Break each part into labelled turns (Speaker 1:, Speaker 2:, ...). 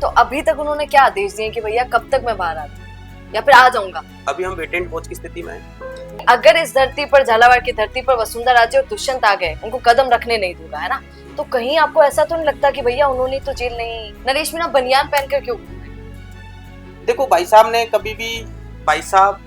Speaker 1: तो अभी तक उन्होंने क्या आदेश दिए कि भैया कब तक मैं बाहर आता हूँ या फिर आ जाऊंगा?
Speaker 2: अभी हम वेट एंड वॉच की स्थिति में हैं।
Speaker 1: अगर इस धरती पर, झालावाड़ की धरती पर वसुंधरा राजे और दुष्यंत आ गए, उनको कदम रखने नहीं दूंगा, है ना? तो कहीं आपको ऐसा तो नहीं लगता कि भैया उन्होंने तो जेल नहीं, नरेश मीणा बनियान पहनकर क्यों?
Speaker 2: देखो भाई साहब ने कभी भी, भाई साहब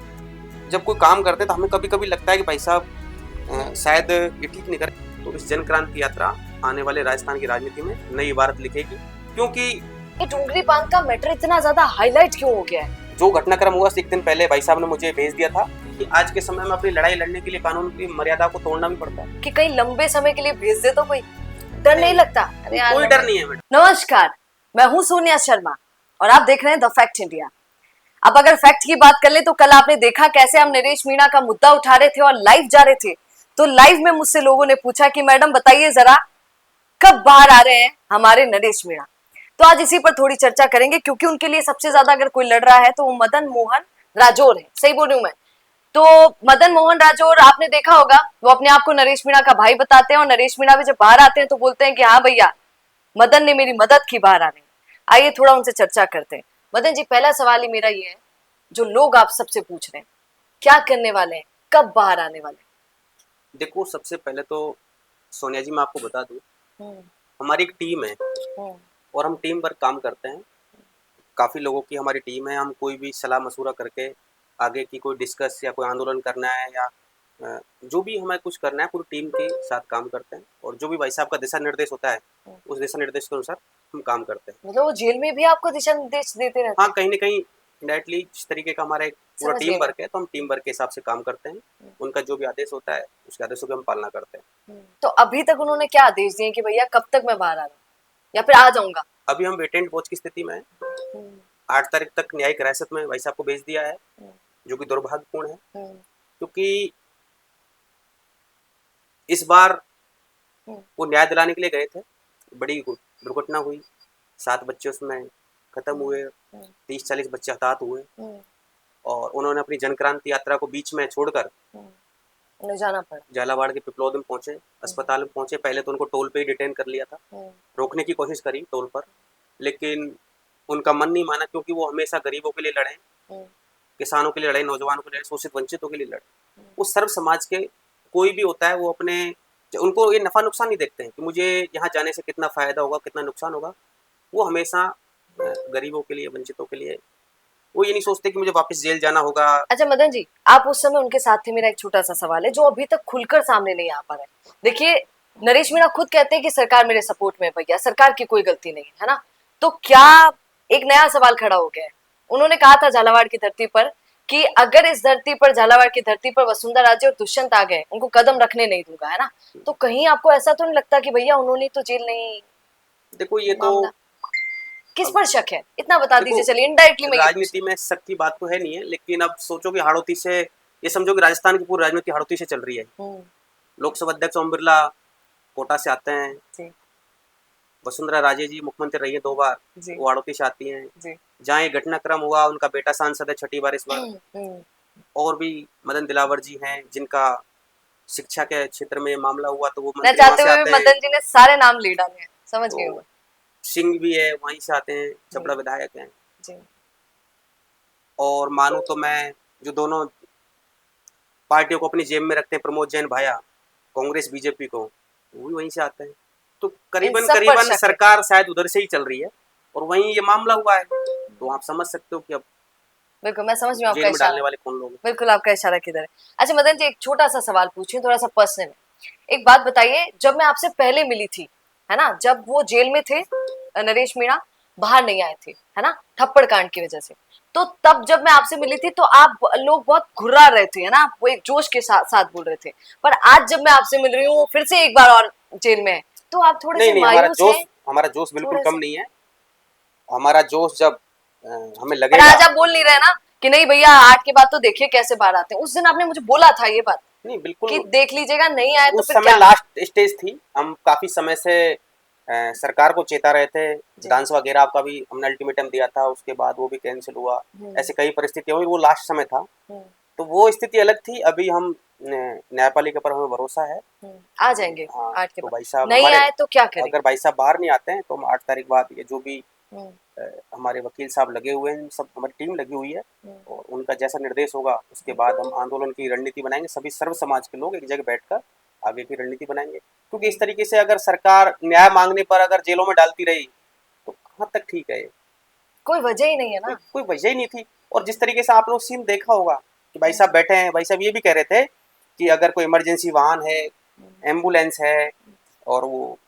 Speaker 2: जब कोई काम करते तो हमें कभी कभी लगता है कि भाई साहब शायद ये ठीक नहीं करे। तो इस जन क्रांति यात्रा आने वाले राजस्थान की राजनीति में नई इबारत लिखेगी, क्योंकि
Speaker 1: ये डूंगरी बांध का मैटर इतना ज्यादा हाईलाइट क्यों हो गया है?
Speaker 2: जो घटनाक्रम हुआ एक दिन पहले भाई साहब ने मुझे भेज दिया था कि आज के समय में अपनी लड़ाई लड़ने के लिए कानून की मर्यादा को तोड़ना भी पड़ता है।
Speaker 1: कि कहीं लंबे समय के लिए भेज दे तो कोई डर नहीं लगता? अरे यार,
Speaker 2: कोई डर नहीं है मैडम।
Speaker 1: नमस्कार, मैं हूँ सोनिया शर्मा और आप देख रहे हैं द फैक्ट इंडिया। अब अगर फैक्ट की बात कर ले तो कल आपने देखा कैसे हम नरेश मीणा का मुद्दा उठा रहे थे और लाइव जा रहे थे। तो लाइव में मुझसे लोगों ने पूछा कि मैडम बताइए जरा कब बाहर आ रहे हैं हमारे नरेश मीणा। तो आज इसी पर थोड़ी चर्चा करेंगे, क्योंकि उनके लिए सबसे ज्यादा अगर कोई लड़ रहा है तो वो मदन मोहन राजौर है। सही बोल रही हूं मैं? तो मदन मोहन राजौर आपने देखा होगा, वो अपने आप को नरेश मीणा का भाई बताते हैं और नरेश मीणा भी जब बाहर आते हैं तो बोलते हैं कि हाँ भैया मदन ने मेरी मदद की बाहर आने। आइए थोड़ा उनसे चर्चा करते हैं। मदन जी, पहला सवाल ही मेरा ये है, जो लोग आप सबसे पूछ रहे हैं, क्या करने वाले हैं, कब बाहर आने वाले?
Speaker 2: देखो सबसे पहले तो सोनिया जी मैं आपको बता दूं, हमारी एक टीम है और हम टीम पर काम करते हैं। काफ़ी लोगों की हमारी टीम है। हम कोई भी सलाह मशूरा करके आगे की कोई डिस्कस या कोई आंदोलन करना है या जो भी हमें कुछ करना है पूरी टीम के साथ काम करते हैं, और जो भी भाई साहब का दिशा निर्देश होता है उस दिशा निर्देश के अनुसार हम काम करते हैं।
Speaker 1: मतलब वो जेल में भी आपको दिशा निर्देश देते रहते
Speaker 2: हाँ,
Speaker 1: हैं?
Speaker 2: कहीं ना कहीं डायरेक्टली जिस तरीके का हमारा एक पूरा
Speaker 1: समझ
Speaker 2: टीम
Speaker 1: गई
Speaker 2: वर्क है तो हम टीम वर्क के हिसाब से काम करते हैं। उनका जो भी आदेश होता है उसके आदेशों की हम पालना करते हैं।
Speaker 1: तो अभी तक उन्होंने क्या आदेश दिए कि भैया कब तक मैं बाहर आ रहा हूँ या फिर आ जाऊंगा?
Speaker 2: अभी हम वेट एंड वॉच की स्थिति में हैं। 8 तारीख तक न्यायिक हिरासत में भाई साहब को भेज दिया है, जो कि दुर्भाग्यपूर्ण है, क्योंकि इस बार वो न्याय दिलाने के लिए गए थे। बड़ी दुर्घटना हुई, 7 बच्चे उसमें खत्म हुए, 30-40 बच्चे हताहत हुए, और उन्होंने अपनी जनक्रांति यात्रा को बीच में छोड़कर
Speaker 1: उन्हें जाना पड़ा।
Speaker 2: झालावाड़ के पिपलोद में पहुंचे, अस्पताल में पहुंचे। पहले तो उनको टोल पे ही डिटेन कर लिया था, रोकने की कोशिश करी टोल पर, लेकिन उनका मन नहीं माना, क्योंकि वो हमेशा गरीबों के लिए लड़े, किसानों के लिए लड़े, नौजवानों के लिए, शोषित वंचितों के लिए लड़े। वो सर्व समाज के कोई भी होता है वो अपने, उनको ये नफा नुकसान नहीं देखते हैं कि मुझे यहाँ जाने से कितना फायदा होगा कितना नुकसान होगा। वो हमेशा गरीबों के लिए, वंचितों के लिए, वो ये नहीं सोचते कि मुझे वापस जेल जाना होगा।
Speaker 1: अच्छा मदन जी, आप उस समय उनके साथ थे। मेरा एक छोटा सा सवाल है जो अभी तक खुलकर सामने नहीं आ पा रहा है। देखिए, नरेश मीणा खुद कहते हैं कि सरकार मेरे सपोर्ट में है, भैया सरकार की कोई गलती नहीं है ना? तो क्या एक नया सवाल खड़ा हो गया है? उन्होंने कहा था झालावाड़ की धरती पर कि अगर इस धरती पर, झालावाड़ की धरती पर वसुंधरा राजे और दुष्यंत आ गए, उनको कदम रखने नहीं दूंगा, है ना? तो कहीं आपको ऐसा तो नहीं लगता कि भैया उन्होंने तो जेल नहीं?
Speaker 2: देखो ये तो
Speaker 1: किस पर शक है, इतना बता दीजिए। चलिए इनडायरेक्टली मैं
Speaker 2: राजनीति में शक की बात तो है नहीं है, लेकिन अब सोचो कि हाड़ौती से, ये समझो कि राजस्थान की पूरी राजनीति हाड़ौती से चल रही है। लोकसभा अध्यक्ष ओम बिरला कोटा से आते हैं, वसुंधरा राजे जी मुख्यमंत्री रही है 2 बार, वो हाड़ौती से आती हैं। जहाँ ये घटनाक्रम हुआ उनका बेटा सांसद है 6ठी बार इस बार। और भी मदन दिलावर जी हैं जिनका शिक्षा के क्षेत्र में मामला हुआ, तो वो मंत्री वहाँ से आते हैं।
Speaker 1: मदन जी ने सारे नाम ले डाले हैं, समझ गए मैं।
Speaker 2: सिंह भी है, वहीं से आते हैं, चपड़ा विधायक हैं।
Speaker 1: जी।
Speaker 2: और मानूं तो मैं, जो दोनों पार्टियों को अपनी जेब में रखते हैं, प्रमोद जैन भाया, कांग्रेस बीजेपी को, वो भी वहीं से आते हैं। तो करीबन सरकार शायद उधर से ही चल रही है, और वहीं ये मामला हुआ है। तो आप समझ सकते हो कि अब
Speaker 1: बिल्कुल मैं समझ रही हूँ
Speaker 2: आपका इशारा, डालने वाले कौन लोग।
Speaker 1: बिल्कुल आपका इशारा किधर है। अच्छा मदन जी, एक छोटा सा सवाल पूछूं, थोड़ा सा पर्सनल। एक बात बताइए, जब मैं आपसे पहले मिली थी, है ना, जब वो जेल में थे, नरेश मीणा बाहर नहीं आए थे, है ना, थप्पड़ कांड की वजह से, तो तब जब मैं आपसे मिली थी तो आप लोग बहुत घुर्रा रहे थे, है ना, वो एक जोश के साथ बोल रहे थे। पर आज जब मैं आपसे मिल रही हूँ, फिर से एक बार और जेल में है, तो आप थोड़े से मायूस हैं।
Speaker 2: हमारा जोश बिल्कुल कम नहीं है। हमारा जोश जब हमें लगेगा।
Speaker 1: पर आज आप बोल नहीं रहे ना कि नहीं भैया 8 के बाद तो देखिए कैसे बाहर आते हैं। उस दिन आपने मुझे बोला था ये बात,
Speaker 2: नहीं बिल्कुल
Speaker 1: कि देख लीजिएगा, नहीं आए तो
Speaker 2: उस
Speaker 1: फिर
Speaker 2: समय लास्ट स्टेज थी। हम काफी समय से सरकार को चेता रहे थे। विधानसभा घेराव का भी हमने अल्टीमेटम दिया था, उसके बाद वो भी कैंसिल हुआ। ऐसे कई परिस्थितियां हुई, वो लास्ट समय था, तो वो स्थिति अलग थी। अभी हम न्यायपालिका पर हमें भरोसा है,
Speaker 1: आ जाएंगे।
Speaker 2: हाँ,
Speaker 1: 8 के
Speaker 2: तो
Speaker 1: बाद
Speaker 2: भाई साहब
Speaker 1: नहीं आए तो क्या करें?
Speaker 2: अगर भाई साहब बाहर नहीं आते हैं तो हम 8 तारीख बाद ये जो भी हमारे वकील साहब लगे हुए हैं, सब हमारी टीम लगी हुई है और उनका जैसा निर्देश होगा उसके बाद हम आंदोलन की रणनीति बनाएंगे। सभी सर्व समाज के लोग एक जगह बैठकर आगे की रणनीति बनाएंगे, क्योंकि इस तरीके से अगर सरकार न्याय मांगने पर अगर जेलों में डालती रही तो कहाँ तक ठीक है।
Speaker 1: कोई वजह ही नहीं है ना,
Speaker 2: कोई वजह ही नहीं थी। और जिस तरीके से आप लोग सीन देखा होगा कि भाई साहब बैठे हैं, भाई साहब ये भी कह रहे थे कि अगर कोई इमरजेंसी वाहन है, एम्बुलेंस है, और वो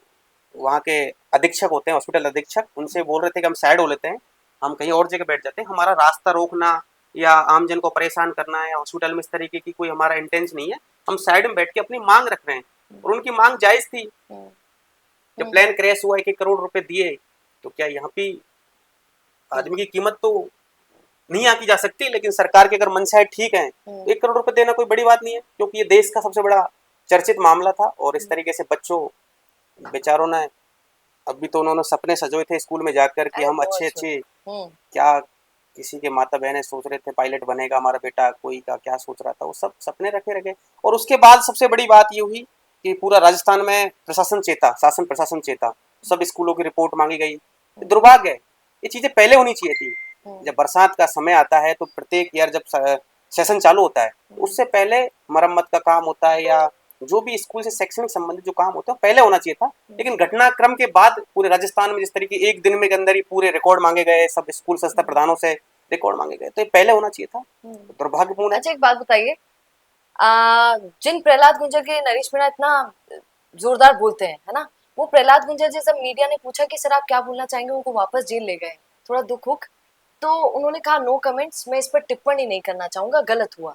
Speaker 2: वहाँ के अधीक्षक होते हैं, हॉस्पिटल अधीक्षक, उनसे बोल रहे थे कि हम साइड हो लेते हैं, हम कहीं और जगह बैठ जाते हैं, हमारा रास्ता रोकना या आमजन को परेशान करना है हॉस्पिटल में इस तरीके की कोई हमारा इंटेंस नहीं है, हम साइड में बैठ के अपनी मांग रख रहे हैं। और उनकी मांग जायज थी। जब प्लेन क्रैश हुआ 1-1 करोड़ रुपए दिए, तो क्या यहाँ पे आदमी की कीमत तो नहीं आकी जा सकती, लेकिन सरकार के अगर मनसा ठीक है, 1 करोड़ रुपए देना कोई बड़ी बात नहीं है, क्योंकि ये देश का सबसे बड़ा चर्चित मामला था। और इस तरीके से बच्चों बेचारों ने, अभी तो उन्होंने सपने सजोए थे स्कूल में जाकर कि हम अच्छे अच्छे, क्या किसी के माता बहनें सोच रहे थे पायलट बनेगा हमारा बेटा, कोई का क्या सोच रहा था, वो सब सपने रखे रखे। और उसके बाद सबसे बड़ी बात ये हुई कि पूरा राजस्थान में प्रशासन चेता, शासन प्रशासन चेता, सब स्कूलों की रिपोर्ट मांगी गई। दुर्भाग्य है, ये चीजें पहले होनी चाहिए थी। जब बरसात का समय आता है तो प्रत्येक ईयर जब सेशन चालू होता है, उससे पहले मरम्मत का काम होता है या जो भी स्कूल से शैक्षणिक संबंधित जो काम होता है पहले होना चाहिए था। लेकिन घटनाक्रम के बाद पूरे राजस्थान में जिस तरीके एक दिन में के अंदर ही पूरे रिकॉर्ड मांगे गए, सब स्कूल संस्था प्रधानों से रिकॉर्ड मांगे गए, तो ये पहले होना चाहिए था। दुर्भाग्यपूर्ण है।
Speaker 1: अच्छा एक बात बताइए, जिन प्रहलाद गुंजर के नरेश मीणा इतना जोरदार बोलते हैं, है ना, वो प्रहलाद गुंजर जी, जब मीडिया ने पूछा कि सर आप क्या बोलना चाहेंगे, उनको वापस जेल ले गए, थोड़ा दुख हुक, तो उन्होंने कहा नो कमेंट्स, मैं इस पर टिप्पणी नहीं करना चाहूंगा, गलत हुआ।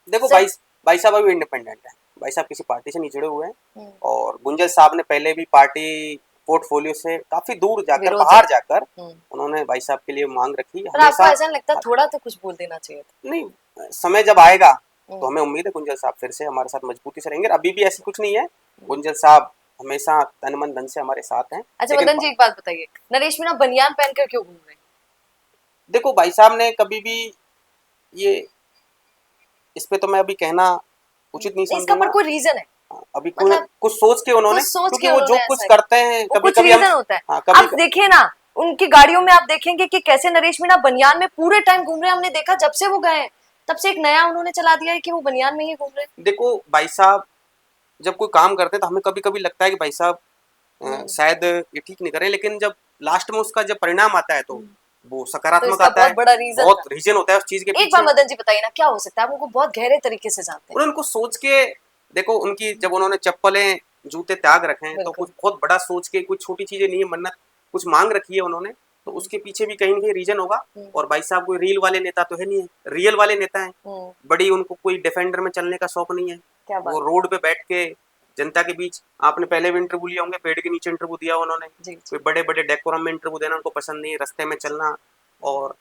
Speaker 2: देखो भाई साहब अभी इंडिपेंडेंट है, भाई साहब किसी पार्टी से नहीं जुड़े हुए हैं। और गुंजर साहब ने पहले भी पार्टी पोर्टफोलियो से काफी दूर जाकर, बाहर जाकर उन्होंने भाई साहब के लिए मांग रखी।
Speaker 1: पर आपको ऐसा नहीं लगता थोड़ा तो कुछ बोल देना चाहिए था?
Speaker 2: नहीं, समय जब आएगा तो हमें उम्मीद है गुंजर साहब फिर से हमारे साथ मजबूती से रहेंगे। अभी भी ऐसी कुछ नहीं है, गुंजर साहब हमेशा तन मन धन से हमारे साथ हैं।
Speaker 1: अच्छा मदन जी एक बात बताइए, नरेश मीणा बनियान पहनकर क्यों घूम रहे हैं?
Speaker 2: देखो भाई साहब ने कभी भी ये, इस पे तो मैं अभी कहना उचित नहीं समझूंगा।
Speaker 1: इसका पर कोई रीजन है?
Speaker 2: अभी मतलब कुछ सोच के उन्होंने, क्योंकि वो जो कुछ करते हैं कभी
Speaker 1: कभी रीजन होता है। आप देखिए ना, उनकी गाड़ियों में आप देखेंगे कि कैसे नरेश मीणा बनियान में पूरे टाइम घूम रहे हैं। हमने देखा जब से वो गए तब से एक नया उन्होंने चला दिया है कि वो बनियान में ही घूम रहे हैं।
Speaker 2: देखो भाई साहब जब कोई काम करते हैं तो हमें कभी कभी लगता है कि भाई साहब शायद ये ठीक नहीं करे, लेकिन जब लास्ट में उसका जब परिणाम आता है तो वो सकारात्मक आता है। बहुत रीजन होता है उस चीज के पीछे।
Speaker 1: एक बार मदन जी बताइए ना, क्या हो सकता है? आप उनको बहुत गहरे तरीके से जानते हैं।
Speaker 2: उनको सोच के देखो, उनकी जब उन्होंने चप्पलें जूते त्याग रखे हैं तो कुछ बहुत बड़ा सोच के, कुछ छोटी चीजें नहीं है, मन्नत कुछ मांग रखी है उन्होंने, तो उसके पीछे भी कहीं ना कहीं रीजन होगा। और भाई साहब कोई रील वाले नेता तो है नहीं है, रियल वाले नेता हैं। बड़ी उनको कोई डिफेंडर में चलने का शौक नहीं है। वो रोड पे बैठ के जनता के बीच, आपने पहले भी इंटरव्यू लिया होंगे, पेड़ के नीचे इंटरव्यू दिया उन्होंने। कोई बड़े बड़े डेकोरम में इंटरव्यू देना उनको पसंद नहीं है, रास्ते में चलना। और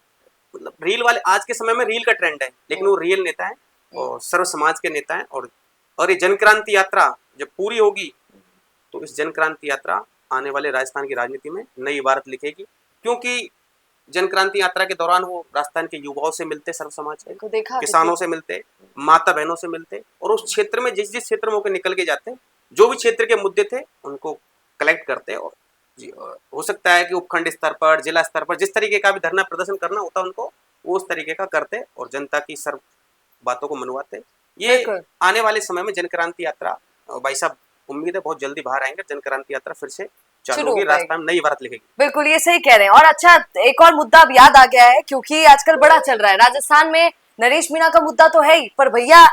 Speaker 2: मतलब रील वाले, आज के समय में रील का ट्रेंड है, लेकिन वो रियल नेता है और सर्व समाज के नेता है। और ये जनक्रांति यात्रा जब पूरी होगी तो इस जनक्रांति यात्रा आने वाले राजस्थान की राजनीति में नई इबारत लिखेगी, क्योंकि जनक्रांति यात्रा के दौरान वो राजस्थान के युवाओं से मिलते, सर्व समाज के किसानों से मिलते, माता बहनों से मिलते, और उस क्षेत्र में जिस जिस क्षेत्र में होकर निकल के जाते, जो भी क्षेत्र के मुद्दे थे उनको कलेक्ट करते। और हो सकता है कि उपखंड स्तर पर, जिला स्तर पर जिस तरीके का भी धरना प्रदर्शन करना होता उनको, वो उस तरीके का करते और जनता की सर्व बातों को मनवाते। ये आने वाले समय में जनक्रांति यात्रा, भाई साहब उम्मीद है बहुत जल्दी बाहर आएंगे, जनक्रांति यात्रा फिर से चालू होगी, राजस्थान नई इबारत लिखेगी।
Speaker 1: बिल्कुल ये सही कह रहे हैं। और अच्छा एक और मुद्दा अब याद आ गया है, क्योंकि आजकल बड़ा चल रहा है राजस्थान में, नरेश मीणा का मुद्दा तो है ही, पर भैया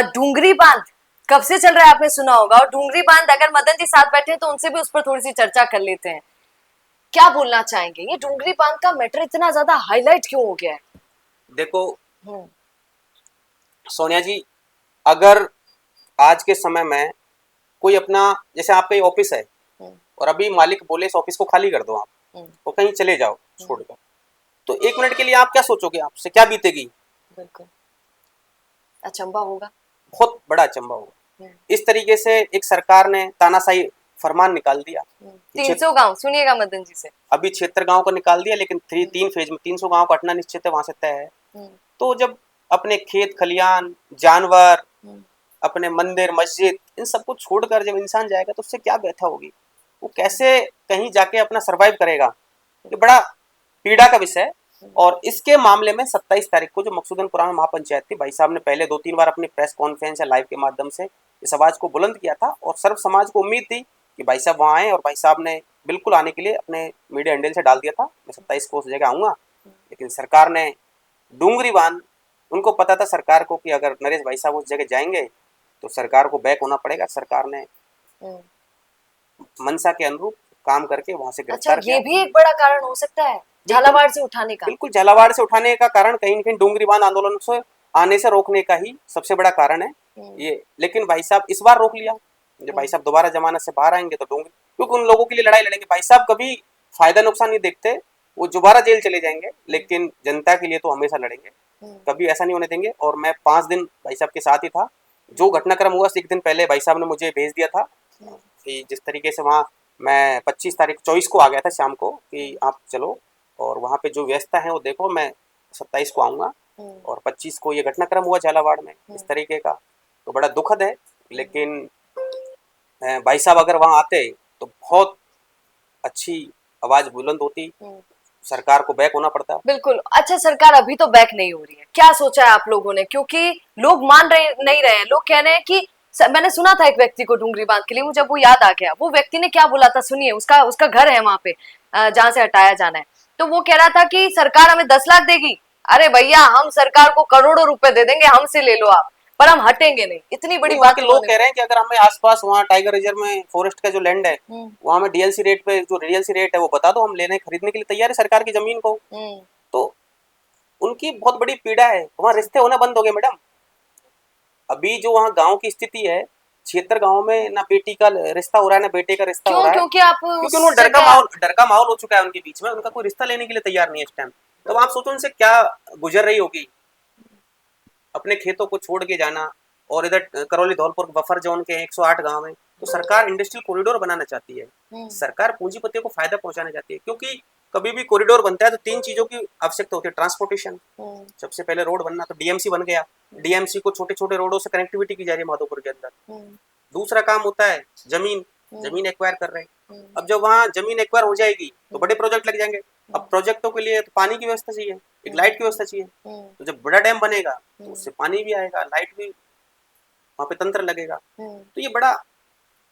Speaker 1: डूंगरी बांध कब से चल रहा है आपने सुना होगा। और डूंगरी बांध, अगर मदन जी साथ बैठे हैं तो उनसे भी उस पर थोड़ी सी चर्चा कर लेते हैं। क्या बोलना चाहेंगे, ये डूंगरी बांध का मैटर इतना ज्यादा हाईलाइट क्यों हो गया है?
Speaker 2: देखो सोनिया जी, अगर आज के समय में कोई अपना, जैसे आपका ये ऑफिस है और अभी मालिक बोले इस ऑफिस को खाली कर दो, आप तो कहीं चले जाओ छोड़कर, तो 1 मिनट के लिए आप क्या सोचोगे, आपसे क्या बीतेगी?
Speaker 1: बिल्कुल अचंभा होगा,
Speaker 2: बहुत बड़ा अचंभा होगा। इस तरीके से एक सरकार ने तानाशाही फरमान निकाल दिया।
Speaker 1: 300 गांव, सुनिएगा मदन जी से,
Speaker 2: अभी 76 गांव को निकाल दिया, लेकिन 3 फेज में 300 गांव का हटना निश्चित है, वहां से तय है। तो जब अपने खेत खलियान, जानवर, अपने मंदिर मस्जिद, इन सबको छोड़कर जब इंसान जाएगा तो उससे क्या व्यथा होगी? वो कैसे कहीं जाके अपना सरवाइव करेगा? ये बड़ा पीड़ा का विषय है। और इसके मामले में 27 तारीख को जो मकसूदनपुरा में महापंचायत थी, भाई साहब ने पहले 2-3 बार अपनी प्रेस कॉन्फ्रेंस या लाइव के माध्यम से इस आवाज को बुलंद किया था और सर्व समाज को उम्मीद थी कि भाई साहब वहाँ आए, और भाई साहब ने बिल्कुल आने के लिए अपने मीडिया हैंडल से डाल दिया था मैं 27 को उस जगह आऊँगा। लेकिन सरकार ने डूंगरी बांध, उनको पता था सरकार को कि अगर नरेश भाई साहब उस जगह जाएंगे तो सरकार को बैक होना पड़ेगा। सरकार ने मंशा के अनुरूप काम करके वहां से गिरफ्तार
Speaker 1: अच्छा, ये भी एक बड़ा कारण हो सकता है झालावाड़ से उठाने का।
Speaker 2: बिल्कुल, झालावाड़ से उठाने का कारण कहीं न कहीं डूंगरी बांध आंदोलन से आने से रोकने का ही सबसे बड़ा कारण है ये। लेकिन भाई साहब इस बार रोक लिया, जब भाई साहब दोबारा जमानत से बाहर आएंगे तो डूंगरी, क्योंकि उन लोगों के लिए लड़ाई लड़ेंगे। भाई साहब कभी फायदा नुकसान नहीं देखते, वो दोबारा जेल चले जाएंगे लेकिन जनता के लिए तो हमेशा लड़ेंगे, कभी ऐसा नहीं होने देंगे। और मैं 5 दिन भाई साहब के साथ ही था। जो घटनाक्रम हुआ 1 दिन पहले भाई साहब ने मुझे भेज दिया था कि जिस तरीके से वहाँ मैं 24 को आ गया था शाम को कि आप चलो और वहाँ पे जो व्यवस्था है वो देखो, मैं 27 को आऊँगा। और 25 को ये घटनाक्रम हुआ झालावाड़ में इस तरीके का, तो बड़ा दुखद है। लेकिन भाई साहब अगर वहाँ आते तो बहुत अच्छी आवाज बुलंद होती, सरकार को बैक होना पड़ता।
Speaker 1: बिल्कुल। अच्छा, सरकार अभी तो बैक नहीं हो रही है, क्या सोचा है आप लोगों ने? क्योंकि लोग मान रहे नहीं रहे हैं, लोग कह रहे हैं कि मैंने सुना था एक व्यक्ति को डूंगरी बांध के लिए, मुझे वो याद आ गया। वो व्यक्ति ने क्या बोला था, सुनिए। उसका घर है वहां पे जहां से हटाया जाना है, तो वो कह रहा था कि सरकार हमें 10 लाख देगी। अरे भैया, हम सरकार को करोड़ों रुपए दे देंगे, हमसे ले लो आप, पर हम हटेंगे नहीं। इतनी बड़ी बात।
Speaker 2: लोग कह रहे हैं कि अगर हमें आसपास वहाँ टाइगर रिजर्व में फॉरेस्ट का जो लैंड है वहाँ में डीएलसी रेट पे, जो डीएलसी रेट है वो बता दो, हम लेने खरीदने के लिए तैयार है सरकार की जमीन को। तो उनकी बहुत बड़ी पीड़ा है, वहाँ रिश्ते होना बंद हो गए मैडम। अभी जो वहाँ गाँव की स्थिति है, 76 गाँव में ना बेटी का रिश्ता हो रहा है ना बेटे का रिश्ता हो रहा है।
Speaker 1: क्योंकि
Speaker 2: उन्होंने डर का माहौल हो चुका है उनके बीच में, उनका कोई रिश्ता लेने के लिए तैयार नहीं है इस टाइम। तो आप सोचो उनसे क्या गुजर रही होगी, अपने खेतों को छोड़ के जाना। और इधर करौली धौलपुर बफर जोन के 108 गांव है, तो सरकार इंडस्ट्रियल कॉरिडोर बनाना चाहती है, सरकार पूंजीपतियों को फायदा पहुंचाना चाहती है। क्योंकि कभी भी कॉरिडोर बनता है तो 3 चीजों की आवश्यकता होती है। ट्रांसपोर्टेशन, सबसे पहले रोड बनना, तो डीएमसी बन गया, डीएमसी को छोटे छोटे रोडों से कनेक्टिविटी की जा रही है माधोपुर के अंदर। दूसरा काम होता है जमीन एक्वायर कर रहे हैं। अब जब वहाँ जमीन एक्वायर हो जाएगी तो बड़े प्रोजेक्ट लग जाएंगे। अब प्रोजेक्टों के लिए तो पानी की व्यवस्था चाहिए, एक लाइट की व्यवस्था चाहिए। तो जब बड़ा डैम बनेगा तो उससे पानी भी आएगा, लाइट भी, वहाँ पे तंत्र लगेगा। तो ये बड़ा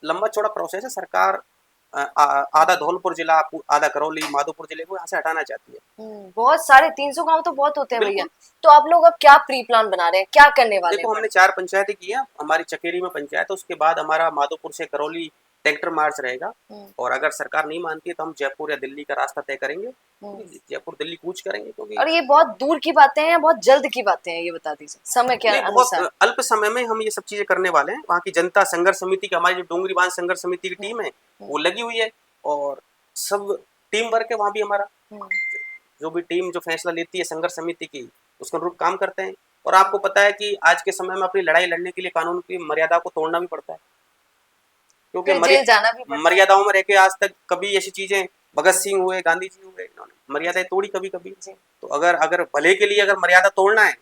Speaker 2: लंबा चौड़ा प्रोसेस है। सरकार आधा धौलपुर जिला, आधा करौली, माधोपुर जिले को यहाँ से हटाना चाहती है।
Speaker 1: बहुत सारे 300 गांव तो बहुत होते हैं भैया। तो आप लोग अब क्या प्री प्लान बना रहे हैं, क्या करने वाले हैं?
Speaker 2: देखो, हमने 4 पंचायतें की हैं, हमारी चकेरी में पंचायत है, उसके बाद हमारा माधोपुर से करौली ट्रैक्टर मार्च रहेगा। और अगर सरकार नहीं मानती है तो हम जयपुर या दिल्ली का रास्ता तय करेंगे, जयपुर दिल्ली कूच करेंगे। क्योंकि
Speaker 1: और ये बहुत दूर की बातें हैं, बहुत जल्द की बातें हैं, ये बता दीजिए समय के अनुसार।
Speaker 2: बहुत अल्प समय में हम ये सब चीजें करने वाले हैं। वहाँ की जनता संघर्ष समिति की, हमारी जो डूंगरी बांध संघर्ष समिति की टीम है वो लगी हुई है, और सब टीम वर्क है वहाँ भी हमारा। जो भी टीम जो फैसला लेती है संघर्ष समिति की, उसके अनुरूप काम करते हैं। और आपको पता है कि आज के समय में अपनी लड़ाई लड़ने के लिए कानून की मर्यादा को तोड़ना भी पड़ता है, क्योंकि मर्यादाओं में रह के आज तक कभी ऐसी चीजें, भगत सिंह हुए, गांधी जी हुए, इन्होंने मर्यादाएं तोड़ी कभी कभी। तो अगर भले के लिए अगर मर्यादा तोड़ना है,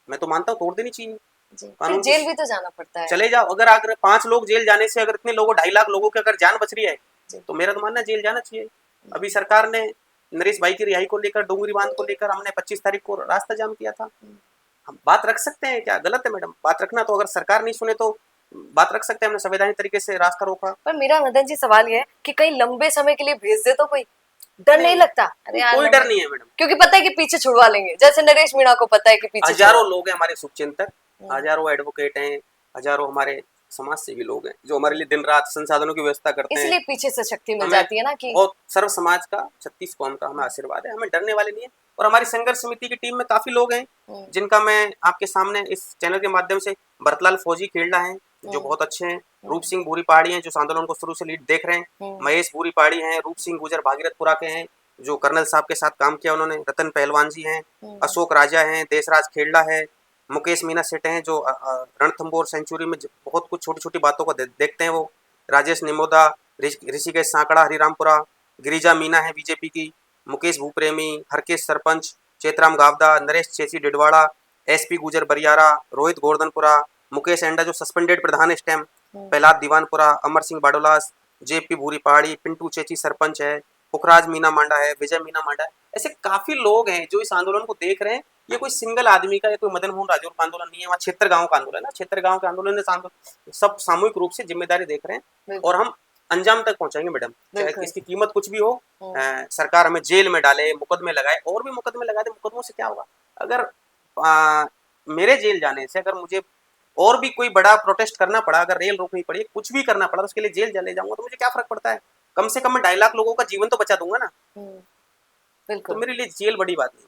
Speaker 2: मैं तो मानता हूँ तोड़ देनी चाहिए।
Speaker 1: फिर जेल भी तो जाना पड़ता है।
Speaker 2: चले जाओ, अगर 5 लोग जेल जाने से, अगर इतने लोगों 2.5 लाख लोगों की अगर जान बच रही है तो मेरा तो मानना जेल जाना चाहिए। अभी सरकार ने नरेश भाई की रिहाई को लेकर, डूंगरी बांध को लेकर, हमने 25 तारीख को रास्ता जाम किया था। हम बात रख सकते हैं, क्या गलत है मैडम बात रखना? तो अगर सरकार नहीं सुने तो बात रख सकते हैं, हमने संवैधानिक तरीके से रास्ता रोका।
Speaker 1: पर मेरा मदन जी सवाल ये है कि कहीं लंबे समय के लिए भेज दे तो कोई डर नहीं लगता? अरे यार,
Speaker 2: कोई डर नहीं है मैडम,
Speaker 1: क्योंकि पता है कि पीछे छुड़वा लेंगे, जैसे नरेश मीणा को पता है कि पीछे
Speaker 2: हजारों लोग हैं हमारे शुभचिंतक, हजारों एडवोकेट हैं, हजारों हमारे समाज सेवी लोग हैं जो हमारे लिए दिन रात संसाधनों की व्यवस्था करते हैं।
Speaker 1: इसलिए पीछे से शक्ति मिल जाती है ना कि,
Speaker 2: और सर्व समाज का, 36 कौम का हमें आशीर्वाद है, हमें डरने वाले नहीं है। और हमारी संघर्ष समिति की टीम में काफी लोग हैं जिनका मैं आपके सामने इस चैनल के माध्यम से, भरतलाल फौजी खेलड़ा हैं जो बहुत अच्छे हैं, रूप सिंह भूरी पहाड़ी हैं जो इस आंदोलन को शुरू से लीड देख रहे हैं, महेश भूरी पहाड़ी हैं, रूप सिंह गुजर भागीरथपुरा के हैं जो कर्नल साहब के साथ काम किया उन्होंने, रतन पहलवान जी हैं, अशोक राजा हैं, देशराज खेलड़ा है, मुकेश मीना सेठ हैं जो रणथंबोर सेंचुरी में बहुत कुछ छोटी छोटी बातों को देखते हैं, वो राजेश निमोदा, ऋषिकेश सांकड़ा हरिरामपुरा, गिरिजा मीना है बीजेपी की, मुकेश भूप्रेमी, हरकेश सरपंच, चेतराम गावदा, नरेश चेसी डिडवाड़ा, एसपी गुजर बरियारा, रोहित गोवर्धनपुरा, मुकेश एंडा जो सस्पेंडेड प्रधान स्टैम, प्रहलाद दीवानपुरा, अमर सिंह बाडोलास, जेपी भूरी पहाड़ी, पिंटू चेची सरपंच है, पुखराज मीना मांडा है, विजय मीना मांडा है, ऐसे काफी लोग हैं जो इस आंदोलन को देख रहे हैं। ये कोई सिंगल आदमी का या कोई मदन मोहन राजौर का आंदोलन नहीं है, वहाँ क्षेत्र गांव का आंदोलन है। क्षेत्र गांव के आंदोलन में सब सामूहिक रूप से जिम्मेदारी देख रहे हैं और हम अंजाम तक पहुंचाएंगे मैडम, चाहे इसकी कीमत कुछ भी हो। सरकार हमें जेल में डाले, मुकदमे लगाए, और भी मुकदमे लगा दे, मुकदमों से क्या होगा? अगर मेरे जेल जाने से, अगर मुझे और भी कोई बड़ा प्रोटेस्ट करना पड़ा, अगर रेल रोकनी पड़ी, कुछ भी करना पड़ा, तो उसके लिए जेल चले जाऊंगा, तो मुझे क्या फर्क पड़ता है? कम से कम मैं 2.5 लाख लोगों का जीवन तो बचा दूंगा ना।
Speaker 1: बिल्कुल,
Speaker 2: तो मेरे लिए जेल बड़ी बात नहीं।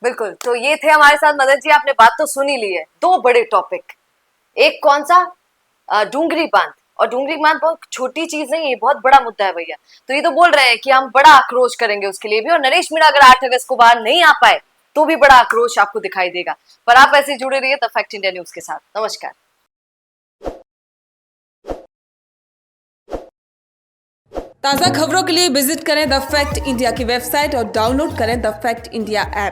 Speaker 1: बिल्कुल। तो ये थे हमारे साथ मदन जी, आपने बात तो सुनी ली है। 2 बड़े टॉपिक, एक कौन सा, डूंगरी बांध, और डूंगरी बांध बहुत छोटी चीज नहीं है, बहुत बड़ा मुद्दा है भैया। तो ये तो बोल रहे हैं कि हम बड़ा आक्रोश करेंगे उसके लिए भी, और नरेश मीणा अगर 8 अगस्त को बाहर नहीं आ पाए तो भी बड़ा आक्रोश आपको दिखाई देगा। पर आप ऐसे जुड़े रहिए द फैक्ट इंडिया न्यूज के साथ। नमस्कार।
Speaker 3: ताज़ा खबरों के लिए विजिट करें द फैक्ट इंडिया की वेबसाइट और डाउनलोड करें द फैक्ट इंडिया ऐप।